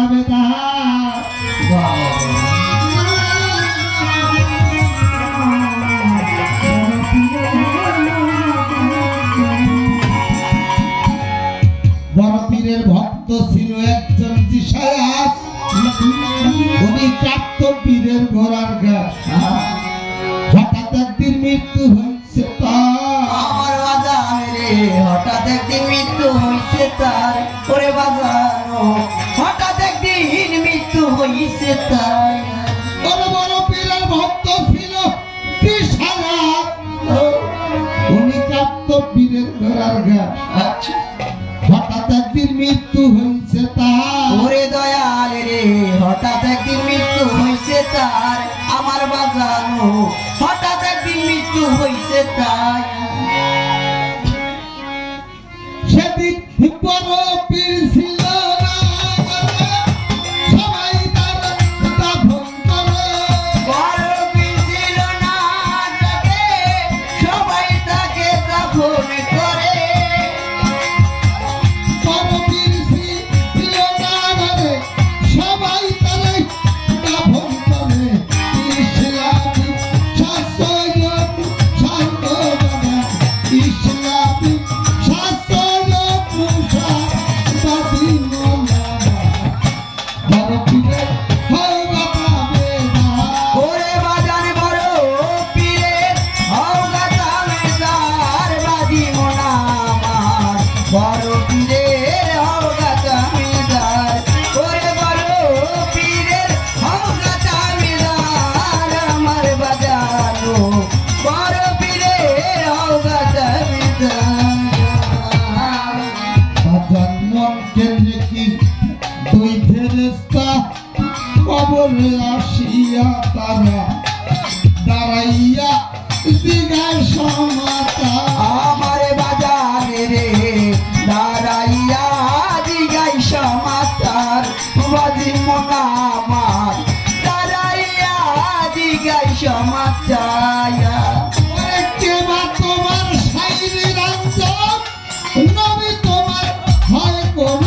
বেদা বড় পীরের ভক্ত ছিল একজন জিসায়াত উনি কাটতো পীরের ঘোড়ার ঘাস হঠাৎ একদিন মৃত্যু হয়েছে আমার বাজারে হঠাৎ একদিন মৃত্যু হয়েছে তার ওরে বাজানো হঠাৎ একদিন মৃত্যু হয়েছে তার বড় বড় পীরের ভক্ত ছিল জিসায়াত উনি কাটতো পীরের ঘোড়ার ঘাস হঠাৎ একদিন মৃত্যু হয়েছে তার ওরে দয়াল রে হঠাৎ একদিন মৃত্যু হয়েছে তার আমার বাজানো হঠাৎ একদিন মৃত্যু হয়েছে তার সেদিন বড় পীর ছিল না সবাই তার দাফন করে বড় পীর ছিল না সবাই তাকে দাফন করে বড় পীর ছিল না সবাই তার দাফন করে ইসলামী শাস্ত্র শান্ত ইসলামী শাস্ত্র ওরে বাজান বড় পীরের হওগা তামেদার বাজি মোনা আমার বড় পীরের হওগা তামেদার ওরে বড় পীরের হওগা তামেদার আমার বাজানো বড় পীরের হওগা তামেদার মন কেন্দ্রে কি দুই ফেরেশতা কবরে আসিয়া তারা দাঁড়াইয়া জিজ্ঞাসা মাতা আমার বাজারে রে দাঁড়াইয়া জিজ্ঞাসা মাতার বাজি মোনা আমার দাঁড়াইয়া জিজ্ঞাসা মাতায়া কে বা তোমার শাইরি রঞ্জন নবী তোমার হয় কোন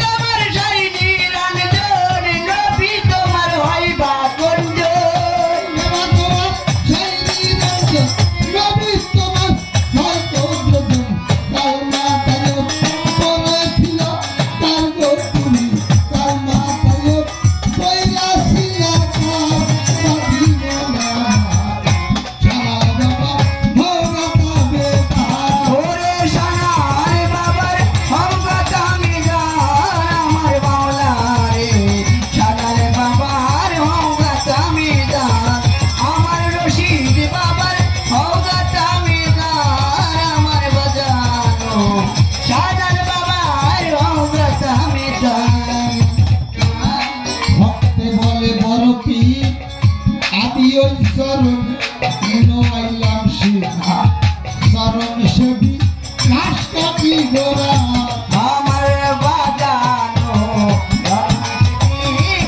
তোমার শাইনি রঞ্জন নবী তোমার হয় বা গঞ্জন তোমার শাইরি রঞ্জন নবী তোমার হয় কোন তার মাতায় পড়েছিল তার গোপুরি তার মাতায় পয়লা সিয়া বাদি মোনা সারা বাবা ভোগা বেদা ওরে সানার বাবার হওগা তামিদার আমার বাউলা রে সানার বাবার হওগা তামিদার আমার রশিদ বাবার হওগা তামিদার আমার বাজানো সানার বাবার হওগা তামিদার ভক্তে বলে বড় পীর আদি ওই চরণ আইলাম শিখা চরণ সেবী ঘাস কাটি গোড়া আমার বাজানো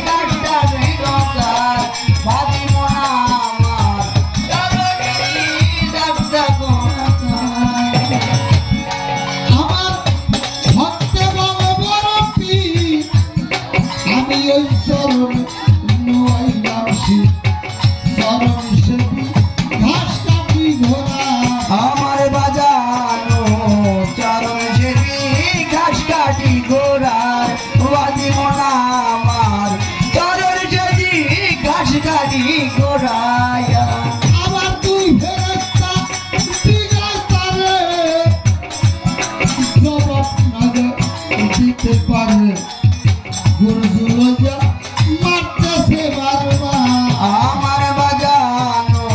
কাটটা বেগতার বাদি মোনা আমার ডাক্তা আমার ভক্তে বলে বড় পীর আমি ওই চরণ আইলাম শিখা চরণ সেবী ঘাস কাটি ঘোড়া আমার বাজানো চরণ সেবী ঘাস কাটি ঘোড়ার বাদি মোনা আমার চরণ সেবী ঘাস কাটি ঘোড়ায়া আমার দুই ফেরেশতা দিগার তারে জবাব না দিতে পারে গুরুজুলজা মারতেছে বারবার আমার বাজানো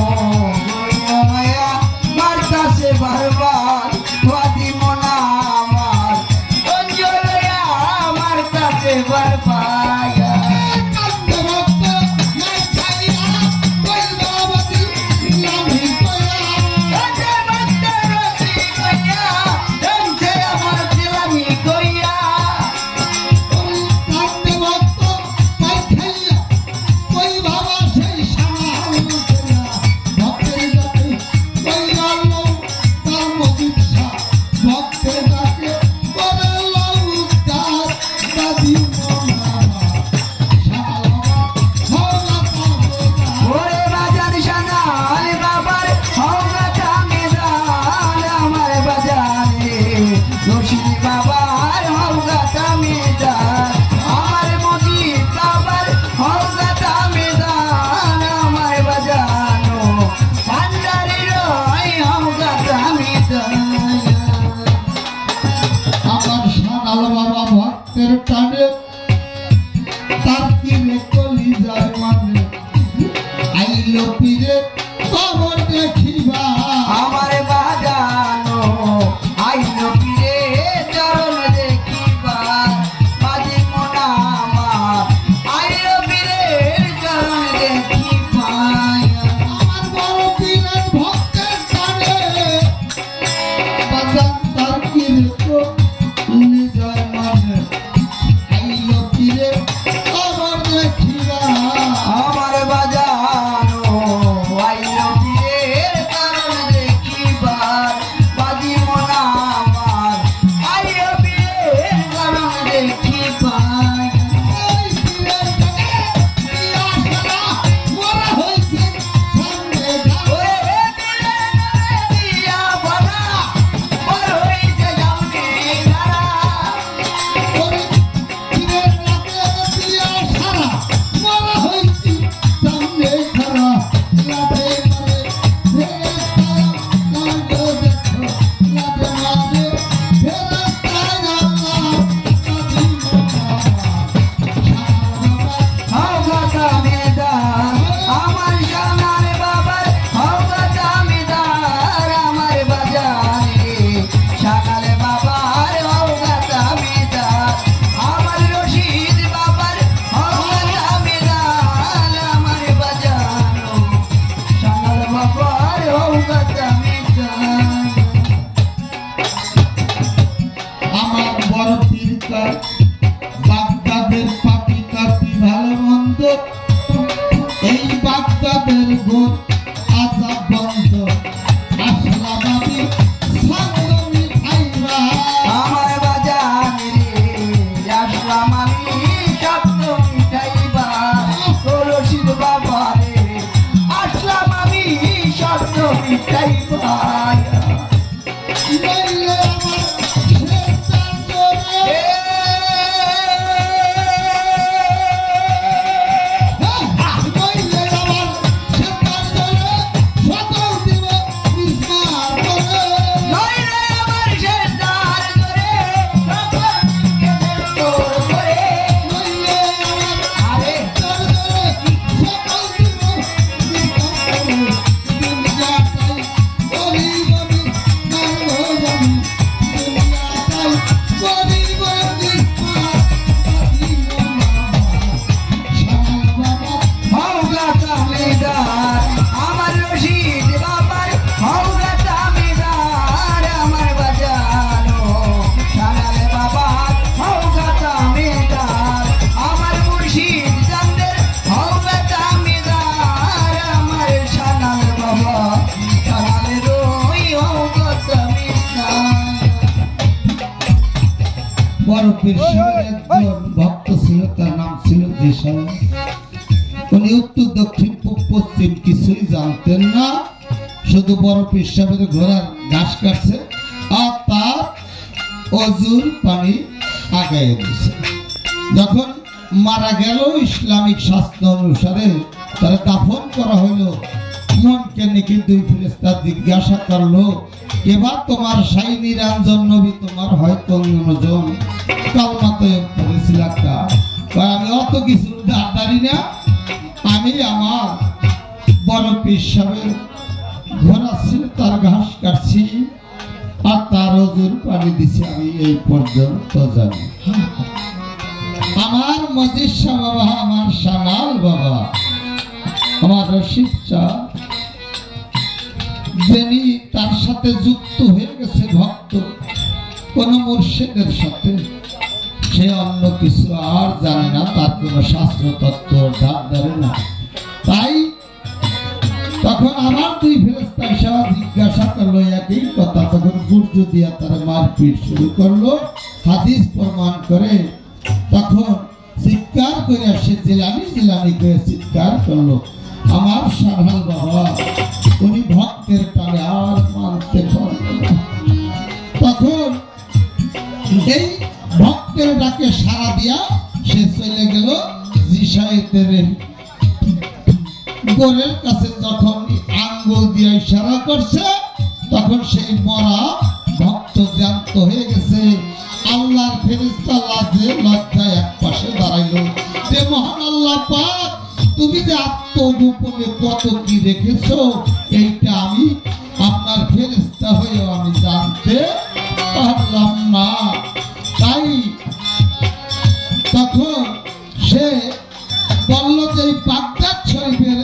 মায়া মারতাছে বারবার বাদি মোনা আমার অঞ্জলয়া মারতাছে বারবার কান্দে ভক্ত মার খাইয়া কইবা বাতি লামি কয়া কান্দে ভক্ত রতি কইয়া কান্দে আমার দিলামি কইয়া কান্দে ভক্ত মার খাইয়া কইবা সেই সামাল কইয়া ভক্তের যাতে কইয়া লো তার মদিচ্ছা ভক্তের যাতে করে লো উদ্ধার দাদি ঘোর আজাব বন্ধ আসলাম আমি সাঙ্গ মিঠাইবা আমার বাজান রে আসলাম আমি স্বপ্ন মিঠাইবা ও রশিদ বাবা রে আসলাম আমি স্বপ্ন মিঠাইবা নইলে আমার শেষদার জোরে নইলে আমার শেষদার জোরে সকল দিব নিস্মার করে নইলে আমার শেষদার করে সকল কেঁদে তোর করে নইলে আমার আরে শেষদার জোরে সকল দিব নিস্মার করে দুনিয়াটাই গরিব আমি নারদ আমি দুনিয়াটাই গরিব নিস্মার পাখিও বাবা হৌগা তামিদার আমার রশিদ বাবার হৌগা তামিদার আমার বাজানো সানালে বাবার হৌগা তামিদার আমার মুর্শিদ চান্দের হৌগা তামিদার আমার সানাল বাবা সানালে রই হৌগা তামিদার বড় পীর সাহেবের একজন ভক্ত ছিল, তার নাম ছিল দিশা। উনি উত্তর দক্ষিণ পূব পশ্চিম কিছুই জানতেন না, শুধু বড় পীর সাহেবের ঘোড়ার ঘাস কাটছে আর তার অজুর পানি আগায় দিছে। যখন মারা গেল ইসলামিক শাস্ত্র অনুসারে তারা দাফন করা হইল। মনকে নাকি দুই ফেরেশতা জিজ্ঞাসা করলো, এবার তোমার সাই নিরঞ্জন নবী তোমার হয়তো অন্যজন কালমা তৈব করেছিল একটা, আমি অত কিছু দাঁড়ি না, আমি আমার বড় পীর সাহেবের ঘোড়া ছিল তার ঘাস কাটছি আর তার অজুর পানি দিছি, আমি এই পর্যন্ত জানি। আমার মজিষা বাবা, আমার সানাল বাবা, আমার রশিদ চা, যিনি তার সাথে যুক্ত হয়ে গেছে ভক্ত কোন মুর্শিদের সাথে, সে অন্য কিছু আর জানে না, তার কোন শাস্ত্র তত্ত্ব ধারে না। তাই তখন আমার দুই ফেরেশতা এসে জিজ্ঞাসা করলো একই কথা, তখন গুর্জ দিয়া তারা মারপিট শুরু করলো, হাদিস প্রমাণ করে। তখন চিৎকার করে সে জিলানি জিলানি করে চিৎকার করলো, আমার সাধাল বাবা উনি ভক্তের টানে আর মানতে পারল না। তখন এই ভক্তের ডাকে সাড়া দিয়া সে চলে গেল জিসায়েতের গোরের কাছে। যখন আঙ্গুল দিয়ে ইশারা করছে তখন সেই মরা ভক্ত জ্যান্ত হয়ে গেছে। আল্লাহর ফেরেশতা লাজে লজ্জায় এক পাশে দাঁড়াইলো, যে মহান আল্লাহ পাক তুমি যে আত্মগোপনে কত কি রেখেছো এইটা আমি আপনার ফেরেশতা হয়েও আমি জানতে পারলাম না। তাই তখন সে বলল যে এই বাগদাদ শরীফের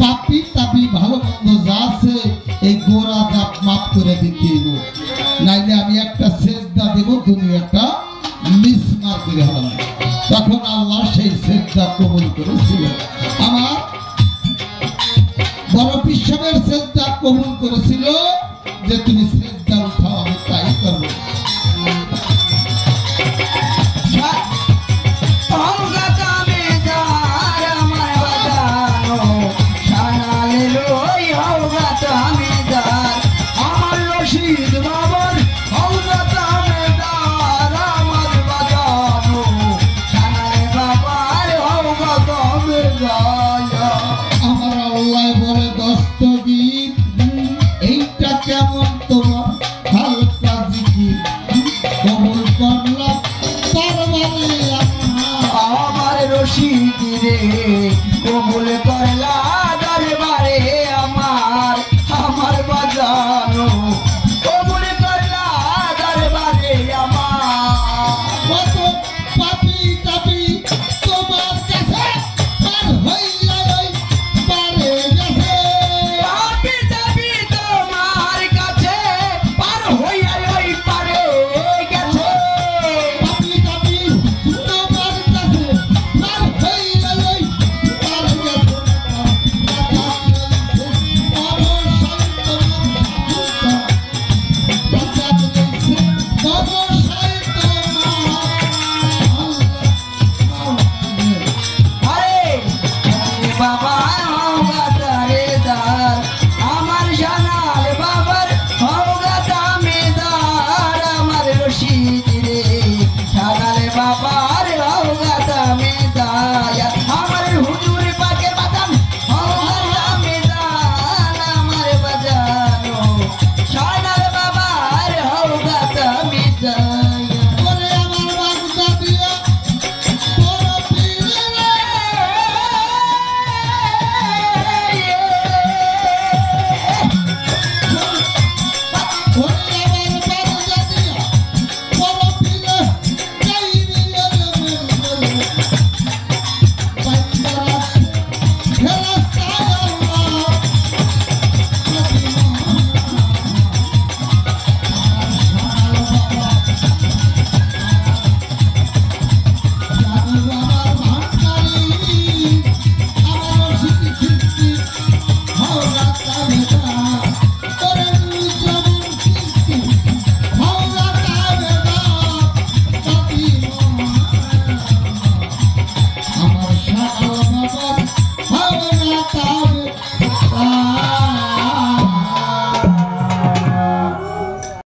পাপি তাপি ভালো মন্দ যা আছে এই গোড়া জাপ মাফ করে দিতে, নাইলে আমি একটা সেজদা দেব, তুমি একটা মিসমার করে হলাম। তখন আল্লাহ সেই সেজদা কবুল করেছিল। আমার বড় পীর সাহেবের সেজদা কবুল করেছিল যে তুমি সেজদা উঠাও, আমি তাই করবো। হৌগা তামিদার আমার বাজানো সানালে রই হৌগা তামিদার আমার রশিদ বাবার হৌগা তামিদার আমার বাজানো সানালে বাবার হৌগা তামিদার। আমার আল্লাহ বলে দস্তগীর, এইটা কেমন তোমার হালকা জিকির, কবুল করলাম দরবারে আমার রশিদ রে কবুল করলা দরবারে আমার, আমার বাজানো কবুল করলা দরবারে আমার। কত পাপি তাপি তোমার কাছে পার হইয়া ওই পারে গেছে। পাপি তাপি তোমার কাছে পার হইয়া ওই পারে গেছে। পাপি তাপি তোমার কাছে পার হইয়া ওই পারে গেছে। মাথা ব্যথা